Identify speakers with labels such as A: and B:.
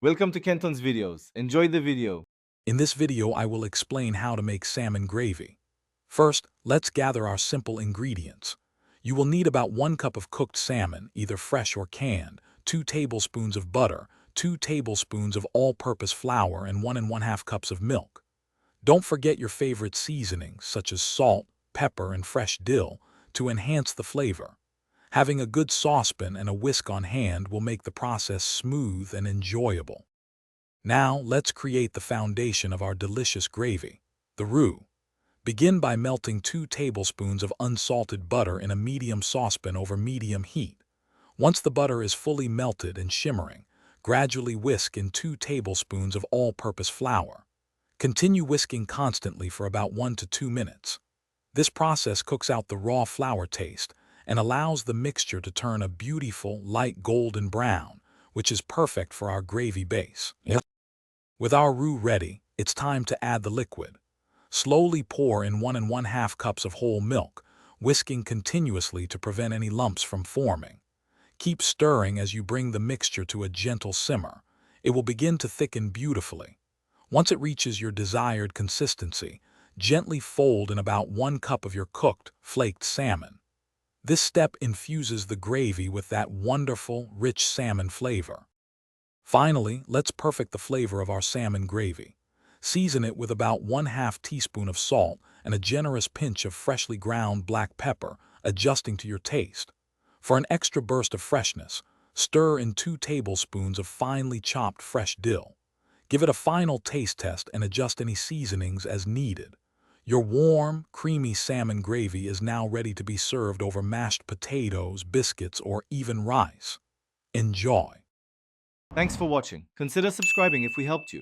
A: Welcome to Kenton's videos. Enjoy the video.
B: In this video, I will explain how to make salmon gravy. First, let's gather our simple ingredients. You will need about 1 cup of cooked salmon, either fresh or canned, 2 tablespoons of butter, 2 tablespoons of all-purpose flour, and 1½ cups of milk. Don't forget your favorite seasonings, such as salt, pepper, and fresh dill, to enhance the flavor. Having a good saucepan and a whisk on hand will make the process smooth and enjoyable. Now, let's create the foundation of our delicious gravy, the roux. Begin by melting 2 tablespoons of unsalted butter in a medium saucepan over medium heat. Once the butter is fully melted and shimmering, gradually whisk in 2 tablespoons of all-purpose flour. Continue whisking constantly for about 1 to 2 minutes. This process cooks out the raw flour taste and allows the mixture to turn a beautiful, light golden brown, which is perfect for our gravy base. With our roux ready, it's time to add the liquid. Slowly pour in 1½ cups of whole milk, whisking continuously to prevent any lumps from forming. Keep stirring as you bring the mixture to a gentle simmer. It will begin to thicken beautifully. Once it reaches your desired consistency, gently fold in about 1 cup of your cooked, flaked salmon. This step infuses the gravy with that wonderful, rich salmon flavor. Finally, let's perfect the flavor of our salmon gravy. Season it with about 1/2 teaspoon of salt and a generous pinch of freshly ground black pepper, adjusting to your taste. For an extra burst of freshness, stir in 2 tablespoons of finely chopped fresh dill. Give it a final taste test and adjust any seasonings as needed. Your warm, creamy salmon gravy is now ready to be served over mashed potatoes, biscuits, or even rice. Enjoy!
A: Thanks for watching. Consider subscribing if we helped you.